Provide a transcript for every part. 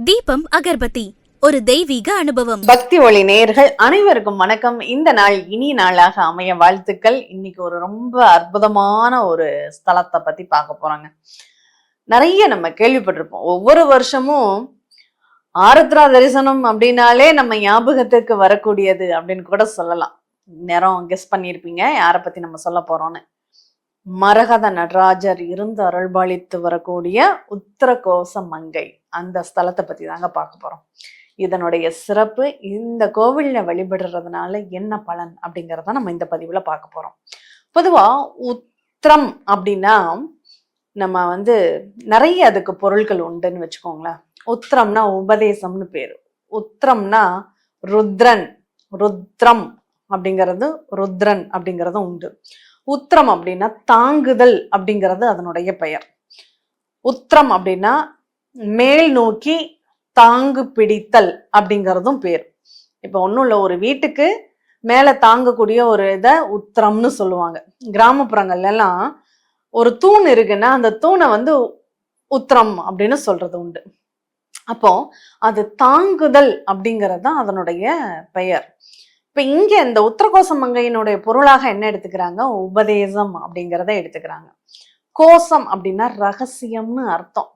தீபம் அகர்பத்தி ஒரு தெய்வீக அனுபவம். பக்தி ஒளி நேயர்கள் அனைவருக்கும் வணக்கம். இந்த நாள் இனிய நாளாக அமைய வாழ்த்துக்கள். இன்னைக்கு ஒரு ரொம்ப அற்புதமான ஒரு ஸ்தலத்தை பத்தி பார்க்க போறாங்க. நிறைய நம்ம கேள்விப்பட்டிருப்போம். ஒவ்வொரு வருஷமும் ஆருத்ரா தரிசனம் அப்படின்னாலே நம்ம ஞாபகத்துக்கு வரக்கூடியது அப்படின்னு கூட சொல்லலாம். நேரம் கெஸ் பண்ணியிருப்பீங்க யாரை பத்தி நம்ம சொல்ல போறோம்னு. மரகத நடராஜர் இருந்து அருள்பாலித்து வரக்கூடிய உத்தரகோச மங்கை அந்த ஸ்தலத்தை பத்தி தாங்க பார்க்க போறோம். இதனுடைய சிறப்பு, இந்த கோவில்ல வழிபடுறதுனால என்ன பலன் அப்படிங்கிறத நம்ம இந்த பதிவுல பார்க்க போறோம். பொதுவா உத்திரம் அப்படின்னா நம்ம நிறைய அதுக்கு பொருட்கள் உண்டுன்னு வச்சுக்கோங்களேன். உத்திரம்னா உபதேசம்னு பேரு. உத்திரம்னா ருத்ரன், ருத்ரம் அப்படிங்கிறது ருத்ரன் அப்படிங்கிறதும் உண்டு. உத்திரம் அப்படின்னா தாங்குதல் அப்படிங்கிறது அதனுடைய பெயர். உத்திரம் அப்படின்னா மேல் நோக்கி தாங்கு பிடித்தல் அப்படிங்கிறதும் பேர். இப்ப ஒன்றும் இல்லை, ஒரு வீட்டுக்கு மேல தாங்கக்கூடிய ஒரு இதை உத்திரம்னு சொல்லுவாங்க. கிராமப்புறங்கள்ல எல்லாம் ஒரு தூண் இருக்குன்னா அந்த தூணை உத்திரம் அப்படின்னு சொல்றது உண்டு. அப்போ அது தாங்குதல் அப்படிங்கிறது தான் அதனுடைய பெயர். இப்ப இங்க இந்த உத்தரகோச மங்கையினுடைய பொருளாக என்ன எடுத்துக்கிறாங்க? உபதேசம் அப்படிங்கிறத எடுத்துக்கிறாங்க. கோசம் அப்படின்னா ரகசியம்னு அர்த்தம்.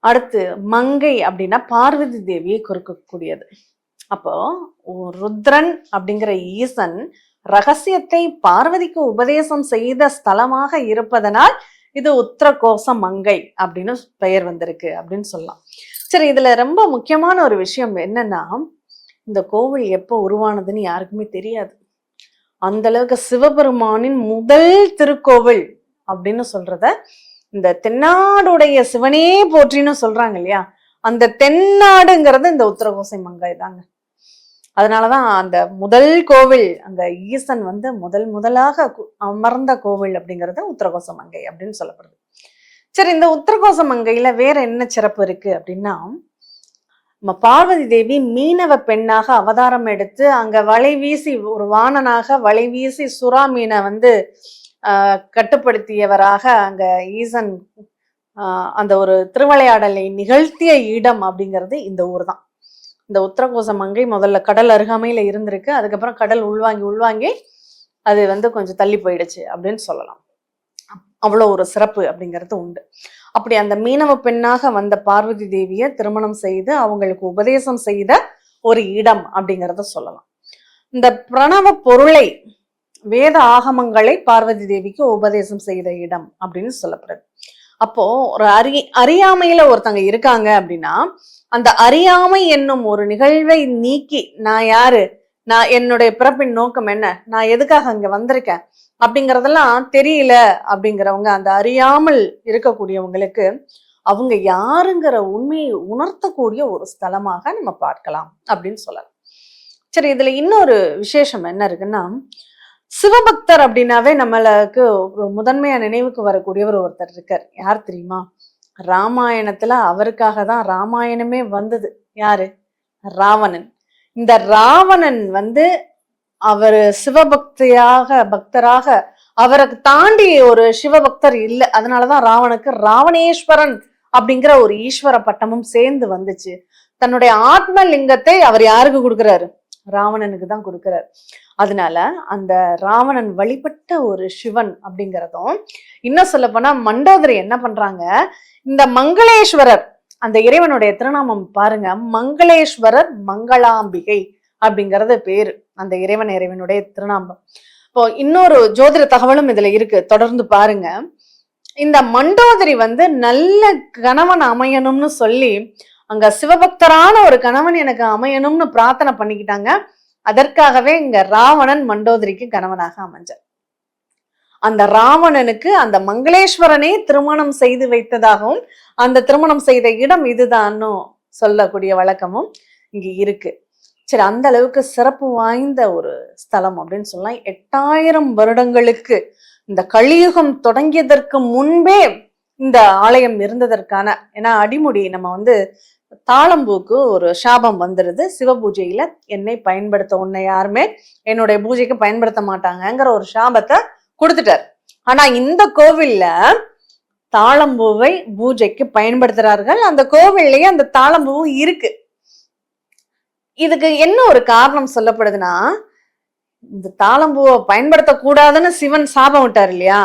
அடுத்து மங்கை அப்படின்னா பார்வதி தேவியை குறிக்கக்கூடியது. அப்போ ருத்ரன் அப்படிங்கிற ஈசன் ரகசியத்தை பார்வதிக்கு உபதேசம் செய்த ஸ்தலமாக இருப்பதனால் இது உத்தரகோச மங்கை அப்படின்னு பெயர் வந்திருக்கு அப்படின்னு சொல்லலாம். சரி, இதுல ரொம்ப முக்கியமான ஒரு விஷயம் என்னன்னா, இந்த கோவில் எப்போ உருவானதுன்னு யாருக்குமே தெரியாது. அந்த அளவுக்கு சிவபெருமானின் முதல் திருக்கோவில் அப்படின்னு சொல்றத இந்த தென்னாடுடைய சிவனே போற்றின்னு சொல்றாங்க இல்லையா, அந்த தென்னாடுங்கிறது இந்த உத்தரகோசை மங்கை தாங்க. அதனாலதான் அந்த முதல் கோவில், அங்க ஈசன் முதலாக அமர்ந்த கோவில் அப்படிங்கிறது உத்தரகோச மங்கை அப்படின்னு சொல்லப்படுது. சரி, இந்த உத்தரகோச மங்கையில வேற என்ன சிறப்பு இருக்கு அப்படின்னா, நம்ம பார்வதி தேவி மீனவ பெண்ணாக அவதாரம் எடுத்து அங்க வலை வீசி, ஒரு வாணனாக வலை வீசி சுறா மீனை கட்டுப்படுத்தியவராக அங்க ஈசன் அந்த ஒரு திருவிளையாடலை நிகழ்த்திய இடம் அப்படிங்கிறது இந்த ஊர் தான். இந்த உத்தரகோச மங்கை முதல்ல கடல் அருகாமையில இருந்திருக்கு. அதுக்கப்புறம் கடல் உள்வாங்கி அது கொஞ்சம் தள்ளி போயிடுச்சு அப்படின்னு சொல்லலாம். அவ்வளோ ஒரு சிறப்பு அப்படிங்கிறது உண்டு. அப்படி அந்த மீனவ பெண்ணாக வந்த பார்வதி தேவியை திருமணம் செய்து அவங்களுக்கு உபதேசம் செய்த ஒரு இடம் அப்படிங்கிறத சொல்லலாம். இந்த பிரணவ பொருளை, வேத ஆகமங்களை பார்வதி தேவிக்கு உபதேசம் செய்த இடம் அப்படின்னு சொல்லப்படுது. அப்போ ஒரு அறியாமையில ஒருத்தங்க இருக்காங்க அப்படின்னா, அந்த அறியாமை என்னும் ஒரு நிகழ்வை நீக்கி, நான் யாரு, நான் என்னுடைய பிறப்பின் நோக்கம் என்ன, நான் எதுக்காக அங்க வந்திருக்கேன் அப்படிங்கறதெல்லாம் தெரியல அப்படிங்கிறவங்க, அந்த அறியாமல் இருக்கக்கூடியவங்களுக்கு அவங்க யாருங்கிற உண்மையை உணர்த்தக்கூடிய ஒரு ஸ்தலமாக நம்ம பார்க்கலாம் அப்படின்னு சொல்லலாம். சரி, இதுல இன்னொரு விசேஷம் என்ன இருக்குன்னா, சிவபக்தர் அப்படின்னாவே நம்மளுக்கு முதன்மையா நினைவுக்கு வரக்கூடியவர் ஒருத்தர் இருக்கார். யார் தெரியுமா? ராமாயணத்துல அவருக்காக தான் ராமாயணமே வந்தது. யாரு? ராவணன். இந்த ராவணன் அவரு பக்தராக அவருக்கு தாண்டி ஒரு சிவபக்தர் இல்லை. அதனாலதான் ராவனுக்கு ராவணேஸ்வரன் அப்படிங்கிற ஒரு ஈஸ்வர பட்டமும் சேர்ந்து வந்துச்சு. தன்னுடைய ஆத்ம லிங்கத்தை அவர் யாருக்கு கொடுக்கிறாரு? ராவணனுக்கு தான் கொடுக்கிறார். அதனால அந்த ராவணன் வழிபட்ட ஒரு சிவன் அப்படிங்கிறதும், இன்னும் சொல்ல போனா மண்டோதரி என்ன பண்றாங்க, இந்த மங்களேஸ்வரர் அந்த இறைவனுடைய திருநாமம் பாருங்க, மங்களேஸ்வரர் மங்களாம்பிகை அப்படிங்கிறது பேரு அந்த இறைவனுடைய திருநாமம். இப்போ இன்னொரு ஜோதிட தகவலும் இதுல இருக்கு, தொடர்ந்து பாருங்க. இந்த மண்டோதரி நல்ல கணவன் அமையணும்னு சொல்லி அங்க சிவபக்தரான ஒரு கணவன் எனக்கு அமையணும்னு பிரார்த்தனை பண்ணிக்கிட்டாங்க. அதற்காகவே இங்க ராவணன் மண்டோதரிக்கு கணவனாக அமைஞ்சார். அந்த ராவணனுக்கு அந்த மங்களேஸ்வரனே திருமணம் செய்து வைத்ததாகவும், அந்த திருமணம் செய்த இடம் இதுதான்னு சொல்லக்கூடிய வழக்கமும் இங்க இருக்கு. சரி, அந்த அளவுக்கு சிறப்பு வாய்ந்த ஒரு ஸ்தலம் அப்படின்னு சொல்லலாம். 8000 வருடங்களுக்கு, இந்த கலியுகம் தொடங்கியதற்கு முன்பே இந்த ஆலயம் இருந்ததற்கான, ஏன்னா அடிமுடி நம்ம தாளம்பூக்கு ஒரு சாபம் வந்துருது, சிவ பூஜையில என்னை பயன்படுத்த, உன்னை யாருமே என்னுடைய பூஜைக்கு பயன்படுத்த மாட்டாங்கங்கிற ஒரு சாபத்தை கொடுத்துட்டார். ஆனா இந்த கோவில்ல தாழம்பூவை பூஜைக்கு பயன்படுத்துறார்கள். அந்த கோவில்லயே அந்த தாழம்பூவும் இருக்கு. இதுக்கு என்ன ஒரு காரணம் சொல்லப்படுதுன்னா, இந்த தாழம்பூவை பயன்படுத்தக்கூடாதுன்னு சிவன் சாபம் விட்டார் இல்லையா?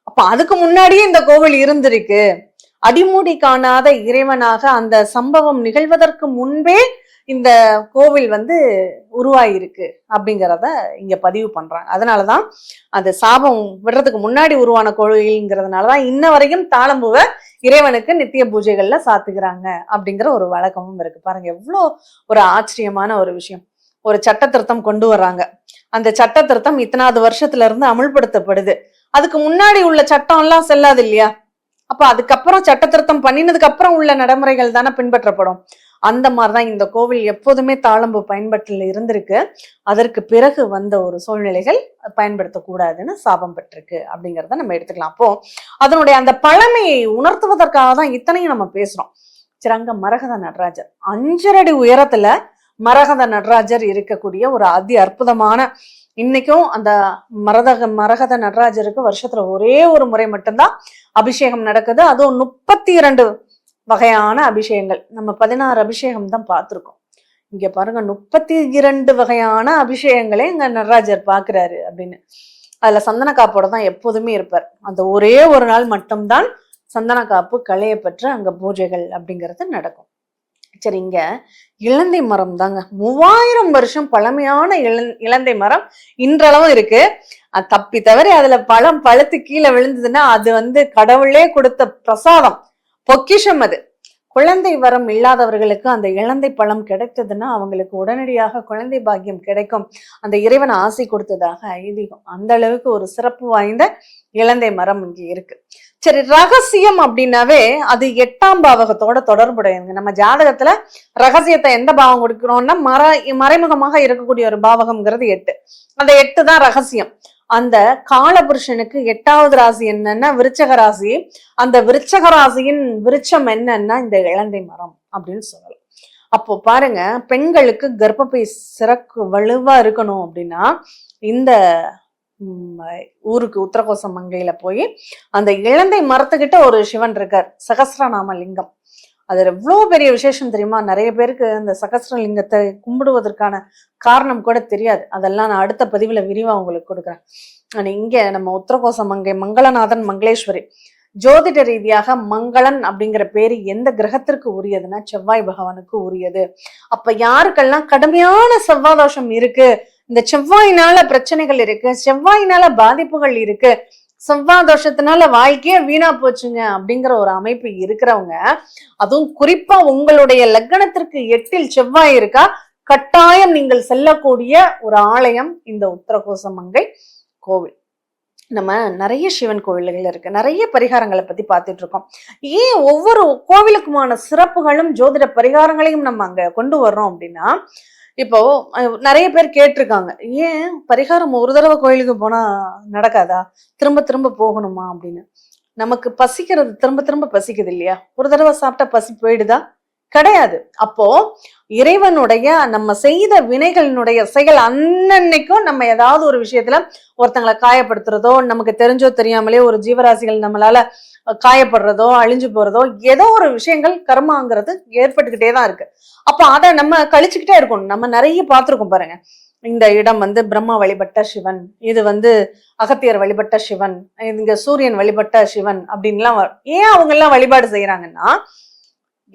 அப்ப அதுக்கு முன்னாடியே இந்த கோவில் இருந்திருக்கு. அடிமூடி காணாத இறைவனாக அந்த சம்பவம் நிகழ்வதற்கு முன்பே இந்த கோவில் உருவாயிருக்கு அப்படிங்கிறத இங்க பதிவு பண்றாங்க. அதனாலதான் அந்த சாபம் விடுறதுக்கு முன்னாடி உருவான கோவில்ங்கிறதுனாலதான் இன்ன வரைக்கும் தாழம்பூவை இறைவனுக்கு நித்திய பூஜைகள்ல சாத்துக்கிறாங்க அப்படிங்கிற ஒரு வழக்கமும் இருக்கு. பாருங்க எவ்வளவு ஒரு ஆச்சரியமான ஒரு விஷயம். ஒரு சட்ட திருத்தம் கொண்டு வர்றாங்க. அந்த சட்ட திருத்தம் இத்தனாவது வருஷத்துல இருந்து அமுல்படுத்தப்படுது. அதுக்கு முன்னாடி உள்ள சட்டம் எல்லாம் செல்லாது இல்லையா? அப்ப அதுக்கப்புறம் சட்ட திருத்தம் பண்ணினதுக்கு அப்புறம் உள்ள நடைமுறைகள் தானே பின்பற்றப்படும். அந்த மாதிரிதான் இந்த கோவில் எப்போதுமே தாழம்பூ பயன்பாட்டில் இருந்திருக்கு. அதற்கு பிறகு வந்த ஒரு சூழ்நிலைகள் பயன்படுத்தக்கூடாதுன்னு சாபம் பெற்றிருக்கு அப்படிங்கிறத நம்ம எடுத்துக்கலாம். அப்போ அதனுடைய அந்த பழமையை உணர்த்துவதற்காக தான் இத்தனையும் நம்ம பேசுறோம். சரி, அங்க மரகத நடராஜர் 5 அடி உயரத்துல மரகத நடராஜர் இருக்கக்கூடிய ஒரு அதி அற்புதமான, இன்னைக்கும் அந்த மரகத நடராஜருக்கு வருஷத்துல ஒரே ஒரு முறை மட்டும்தான் அபிஷேகம் நடக்குது. அதுவும் 32 வகையான அபிஷேகங்கள். நம்ம 16 அபிஷேகம் தான் பார்த்திருக்கோம். இங்க பாருங்க 32 வகையான அபிஷேகங்களே இங்க நடராஜர் பாக்குறாரு அப்படின்னு. அதுல சந்தன காப்போட தான் எப்போதுமே இருப்பார். அந்த ஒரே ஒரு நாள் மட்டும்தான் சந்தன காப்பு களைய பெற்று அங்க பூஜைகள் அப்படிங்கிறது நடக்கும். சரி, இங்க இலந்தை மரம் தாங்க 3000 வருஷம் பழமையான இலந்தை மரம் இன்றளவும் இருக்கு. தப்பி தவிர அதுல பழம் பழுத்து கீழே விழுந்ததுன்னா அது கடவுளே கொடுத்த பிரசாதம், பொக்கிஷம். அது குழந்தை வரம் இல்லாதவர்களுக்கு அந்த இலந்தை பழம் கிடைத்ததுன்னா அவங்களுக்கு உடனடியாக குழந்தை பாக்கியம் கிடைக்கும். அந்த இறைவன் ஆசை கொடுத்ததாக ஐதீகம். அந்த அளவுக்கு ஒரு சிறப்பு வாய்ந்த இலந்தை மரம் இங்க இருக்கு. சரி, ரகசியம் அப்படின்னாவே அது 8ஆம் பாவகத்தோட தொடர்புடையதுங்க. நம்ம ஜாதகத்துல ரகசியத்தை எந்த பாவம் கொடுக்கிறோம்னா மறைமுகமாக இருக்கக்கூடிய ஒரு பாவகம்ங்கிறது 8. அந்த 8 தான் ரகசியம். அந்த காலபுருஷனுக்கு 8வது ராசி என்னன்னா விருச்சக ராசி. அந்த விருச்சக ராசியின் விருட்சம் என்னன்னா இந்த இலந்தை மரம் அப்படின்னு சொல்லலாம். அப்போ பாருங்க, பெண்களுக்கு கர்ப்பப்பை சிறக்கு வலுவா இருக்கணும் அப்படின்னா இந்த ஊருக்கு உத்தரகோச மங்கையில போய் அந்த இலந்தை மரத்துக்கிட்ட ஒரு சிவன் இருக்கார், சகஸ்ரநாம லிங்கம். அது எவ்வளவு பெரிய விசேஷம் தெரியுமா? நிறைய பேருக்கு இந்த சகஸ்ரலிங்கத்தை கும்பிடுவதற்கான காரணம் கூட தெரியாது. அதெல்லாம் நான் அடுத்த பதிவுல விரிவா உங்களுக்கு கொடுக்குறேன். ஆனா இங்க நம்ம உத்தரகோச மங்கை மங்களநாதன் மங்களேஸ்வரி ஜோதிட ரீதியாக மங்களன் அப்படிங்கிற பேரு எந்த கிரகத்திற்கு உரியதுன்னா செவ்வாய் பகவானுக்கு உரியது. அப்ப யாருக்கெல்லாம் கடுமையான செவ்வாய் தோஷம் இருக்கு, இந்த செவ்வாயினால பிரச்சனைகள் இருக்கு, செவ்வாயினால பாதிப்புகள் இருக்கு, செவ்வாய் தோஷத்தினால வாழ்க்கையே வீணா போச்சுங்க அப்படிங்கிற ஒரு அமைப்பு இருக்கிறவங்க, அதுவும் குறிப்பா உங்களுடைய லக்னத்திற்கு 8இல் செவ்வாய் இருக்கா, கட்டாயம் நீங்கள் செல்லக்கூடிய ஒரு ஆலயம் இந்த உத்தரகோச மங்கை கோவில். நம்ம நிறைய சிவன் கோவில்கள் இருக்கு, நிறைய பரிகாரங்களை பத்தி பார்த்துட்டு இருக்கோம். ஏன் ஒவ்வொரு கோவிலுக்குமான சிறப்புகளும் ஜோதிட பரிகாரங்களையும் நம்ம அங்க கொண்டு வர்றோம் அப்படின்னா, இப்போ நிறைய பேர் கேட்டிருக்காங்க, ஏன் பரிகாரம் ஒரு தடவை கோயிலுக்கு போனா நடக்காதா, திரும்ப திரும்ப போகணுமா அப்படின்னு. நமக்கு பசிக்கிறது திரும்ப திரும்ப பசிக்குது இல்லையா? ஒரு தடவை சாப்பிட்டா பசி போயிடுதா? கிடையாது. அப்போ இறைவனுடைய நம்ம செய்த வினைகளினுடைய செயல் அன்னன்னைக்கும் நம்ம ஏதாவது ஒரு விஷயத்துல ஒருத்தங்களை காயப்படுத்துறதோ, நமக்கு தெரிஞ்சோ தெரியாமலே ஒரு ஜீவராசிகள் நம்மளால காயப்படுறதோ அழிஞ்சு போறதோ ஏதோ ஒரு விஷயங்கள் கர்மாங்கிறது ஏற்பட்டுக்கிட்டே தான் இருக்கு. அப்ப அதை நம்ம கழிச்சுக்கிட்டே இருக்கணும். நம்ம நிறைய பார்த்திருக்கோம் பாருங்க. இந்த இடம் பிரம்மா வழிபட்ட சிவன், இது அகத்தியர் வழிபட்ட சிவன், இங்க சூரியன் வழிபட்ட சிவன் அப்படின்லாம். ஏன் அவங்க எல்லாம் வழிபாடு செய்யறாங்கன்னா,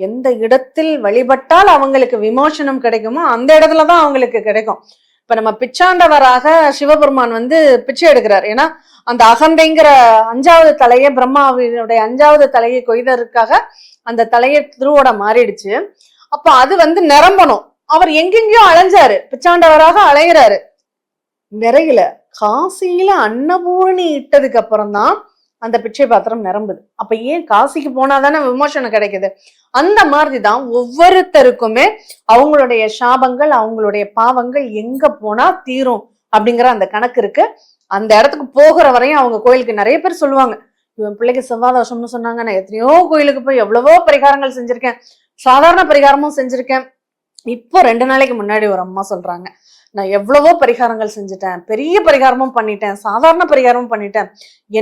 எந்த இடத்தில் வழிபட்டால் அவங்களுக்கு விமோசனம் கிடைக்குமோ அந்த இடத்துலதான் அவங்களுக்கு கிடைக்கும். இப்ப நம்ம பிச்சாண்டவராக சிவபெருமான் பிச்சை எடுக்கிறார். ஏன்னா அந்த அகந்தைங்கிற 5வது தலையை, பிரம்மாவினுடைய 5வது தலையை கொய்தற்காக அந்த தலையை திருவோட மாறிடுச்சு. அப்ப அது நிரம்பணும். அவர் எங்கெங்கயோ அலைஞ்சாரு, பிச்சாண்டவராக அலைகிறாரு, நிறையில. காசியில அன்னபூரணி இட்டதுக்கு அப்புறம் தான் அந்த பிச்சை பாத்திரம் நிரம்புது. அப்ப ஏன் காசிக்கு போனாதானே விமோசனம் கிடைக்குது? அந்த மாதிரிதான் ஒவ்வொருத்தருக்குமே அவங்களுடைய சாபங்கள், அவங்களுடைய பாவங்கள் எங்க போனா தீரும் அப்படிங்கிற அந்த கணக்கு இருக்கு. அந்த இடத்துக்கு போகிற வரையும் அவங்க கோயிலுக்கு நிறைய பேர் சொல்லுவாங்க, இவன் பிள்ளைக்கு செவ்வாய் தோஷம்னு சொன்னாங்க, நான் எத்தனையோ கோயிலுக்கு போய் எவ்வளவோ பரிகாரங்கள் செஞ்சிருக்கேன், சாதாரண பரிகாரமும் செஞ்சிருக்கேன், இப்போ 2 நாளைக்கு முன்னாடி ஒரு அம்மா சொல்றாங்க, நான் எவ்வளவோ பரிகாரங்கள் செஞ்சுட்டேன், பெரிய பரிகாரமும் பண்ணிட்டேன், சாதாரண பரிகாரமும் பண்ணிட்டேன்,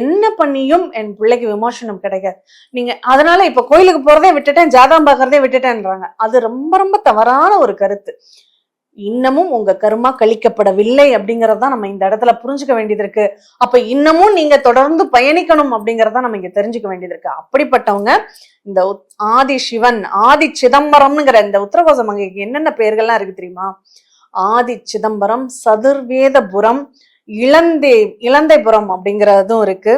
என்ன பண்ணியும் என் பிள்ளைக்கு விமோசனம் கிடைக்காது, நீங்க அதனால இப்ப கோயிலுக்கு போறதே விட்டுட்டேன், ஜாதகம் பார்க்கறதே விட்டுட்டேன்றாங்க. அது ரொம்ப ரொம்ப தவறான ஒரு கருத்து. இன்னமும் உங்க கர்மா கழிக்கப்படவில்லை அப்படிங்கறத நம்ம இந்த இடத்துல புரிஞ்சுக்க வேண்டியது இருக்கு. அப்ப இன்னமும் நீங்க தொடர்ந்து பயணிக்கணும் அப்படிங்கறத நம்ம இங்க தெரிஞ்சுக்க வேண்டியது இருக்கு. அப்படிப்பட்டவங்க இந்த ஆதி சிவன், ஆதி சிதம்பரம்ங்கிற இந்த உத்தரகோச மங்கைக்கு என்னென்ன பெயர்கள்லாம் இருக்கு தெரியுமா? ஆதி சிதம்பரம், சதுர்வேதபுரம், இலந்தைபுரம் அப்படிங்கறதும் இருக்கு.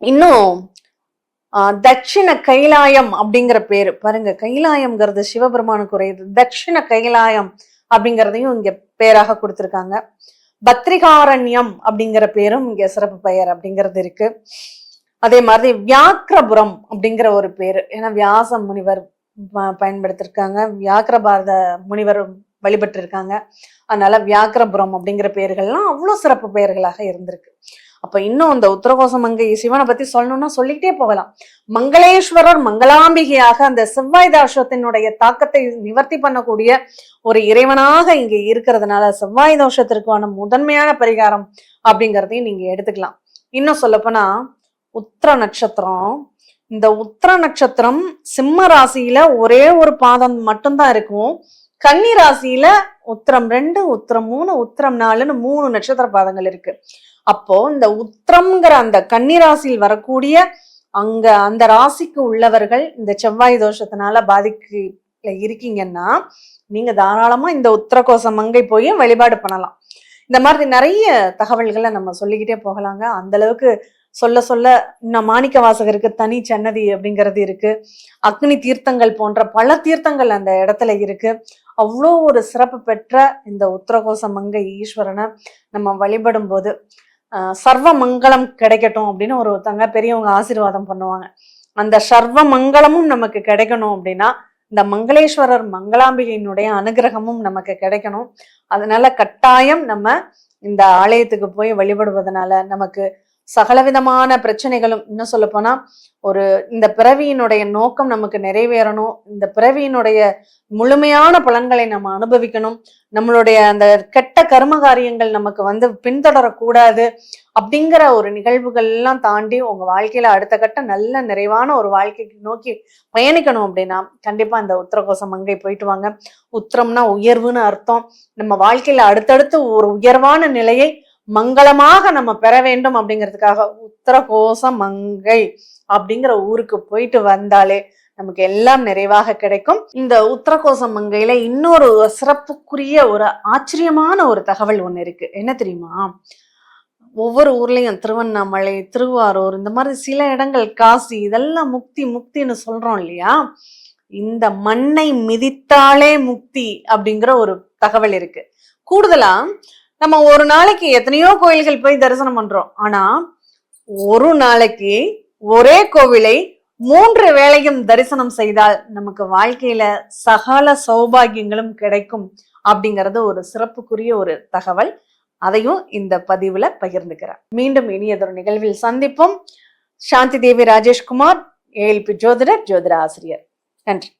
இன்னும் தட்சிண கைலாயம் அப்படிங்கிற பேரு பாருங்க, கைலாயம்ங்கிறது சிவபெருமானுக்கு உரையுது. தட்சிண கைலாயம் அப்படிங்கிறதையும் இங்க பேராக கொடுத்திருக்காங்க. பத்ரிகாரண்யம் அப்படிங்கிற பேரும் இங்க சிறப்பு பெயர் அப்படிங்கிறது இருக்கு. அதே மாதிரி வியாக்கிரபுரம் அப்படிங்கிற ஒரு பேரு, ஏன்னா வியாச முனிவர் பயன்படுத்திருக்காங்க, வியாக்கிர பாரத முனிவர் வழிபட்டு இருக்காங்க, அதனால வியாக்கிரபுரம் அப்படிங்கிற பெயர்கள்லாம் அவ்வளவு சிறப்பு பெயர்களாக இருந்திருக்கு. அப்ப இன்னும் இந்த உத்தரகோச மங்கை சிவனை பத்தி சொல்லணும்னா சொல்லிக்கிட்டே போகலாம். மங்களேஸ்வரர் மங்களாம்பிகையாக அந்த செவ்வாய் தோஷத்தினுடைய தாக்கத்தை நிவர்த்தி பண்ணக்கூடிய ஒரு இறைவனாக இங்க இருக்கிறதுனால செவ்வாய் தோஷத்திற்கான முதன்மையான பரிகாரம் அப்படிங்கிறதையும் நீங்க எடுத்துக்கலாம். இன்னும் சொல்லப்போனா உத்திர நட்சத்திரம், இந்த உத்திர நட்சத்திரம் சிம்ம ராசியில ஒரே ஒரு பாதம் மட்டும்தான் இருக்கும். கன்னி ராசியில உத்திரம் 2, உத்திரம் 3, உத்திரம் 4ன்னு 3 நட்சத்திர பாதங்கள் இருக்கு. அப்போ இந்த உத்திரம்ங்கிற அந்த கன்னி ராசியில் வரக்கூடிய அந்த ராசிக்கு உள்ளவர்கள் இந்த செவ்வாய் தோஷத்தினால பாதிக்கல இருக்கீங்கன்னா நீங்க தாராளமா இந்த உத்தரகோச மங்கை போய் வழிபாடு பண்ணலாம். இந்த மாதிரி நிறைய தகவல்களை நம்ம சொல்லிக்கிட்டே போகலாங்க. அந்த அளவுக்கு சொல்ல சொல்ல இன்னும் மாணிக்க வாசகருக்கு தனி சன்னதி அப்படிங்கிறது இருக்கு, அக்னி தீர்த்தங்கள் போன்ற பல தீர்த்தங்கள் அந்த இடத்துல இருக்கு. அவ்வளோ ஒரு சிறப்பு பெற்ற இந்த உத்தரகோச மங்கை ஈஸ்வரனை நம்ம வழிபடும் போது சர்வ மங்களம் கிடைக்கட்டும் அப்படின்னு ஒருத்தங்க பெரியவங்க ஆசீர்வாதம் பண்ணுவாங்க. அந்த சர்வ மங்களமும் நமக்கு கிடைக்கணும் அப்படின்னா இந்த மங்களேஸ்வரர் மங்களாம்பிகையினுடைய அனுகிரகமும் நமக்கு கிடைக்கணும். அதனால கட்டாயம் நம்ம இந்த ஆலயத்துக்கு போய் வழிபடுவதனால நமக்கு சகலவிதமான பிரச்சனைகளும், இன்னும் சொல்ல போனா இந்த பிறவியினுடைய நோக்கம் நமக்கு நிறைவேறணும், இந்த பிறவியினுடைய முழுமையான பலன்களை நம்ம அனுபவிக்கணும், நம்மளுடைய அந்த கெட்ட கர்ம காரியங்கள் நமக்கு பின்தொடரக்கூடாது அப்படிங்கிற ஒரு நிகழ்வுகள் எல்லாம் தாண்டி உங்க வாழ்க்கையில அடுத்த கட்ட நல்ல நிறைவான ஒரு வாழ்க்கைக்கு நோக்கி பயணிக்கணும் அப்படின்னா கண்டிப்பா இந்த உத்தரகோச மங்கை போயிட்டு வாங்க. உத்திரம்னா உயர்வுன்னு அர்த்தம். நம்ம வாழ்க்கையில அடுத்தடுத்து ஒரு உயர்வான நிலையை மங்களமாக நம்ம பெற வேண்டும் அப்படிங்கிறதுக்காக உத்தரகோச மங்கை அப்படிங்கிற ஊருக்கு போயிட்டு வந்தாலே நமக்கு எல்லாம் நிறைவாக கிடைக்கும். இந்த உத்தரகோச மங்கையில இன்னொரு சிறப்புக்குரிய ஒரு ஆச்சரியமான ஒரு தகவல் ஒண்ணு இருக்கு. என்ன தெரியுமா? ஒவ்வொரு ஊர்லயும் திருவண்ணாமலை, திருவாரூர், இந்த மாதிரி சில இடங்கள், காசி, இதெல்லாம் முக்தி முக்தின்னு சொல்றோம் இல்லையா? இந்த மண்ணை மிதித்தாலே முக்தி அப்படிங்கிற ஒரு தகவல் இருக்கு. கூடுதலா நம்ம ஒரு நாளைக்கு எத்தனையோ கோயில்கள் போய் தரிசனம் பண்றோம். ஆனா ஒரு நாளைக்கு ஒரே கோவிலை 3 வேளையும் தரிசனம் செய்தால் நமக்கு வாழ்க்கையில சகல சௌபாகியங்களும் கிடைக்கும் அப்படிங்கிறது ஒரு சிறப்புக்குரிய ஒரு தகவல். அதையும் இந்த பதிவுல பகிர்ந்துக்கிறேன். மீண்டும் இனியதொரு நிகழ்வில் சந்திப்போம். சாந்தி தேவி ராஜேஷ்குமார், ALP ஜோதிடர், ஜோதிட ஆசிரியர். நன்றி.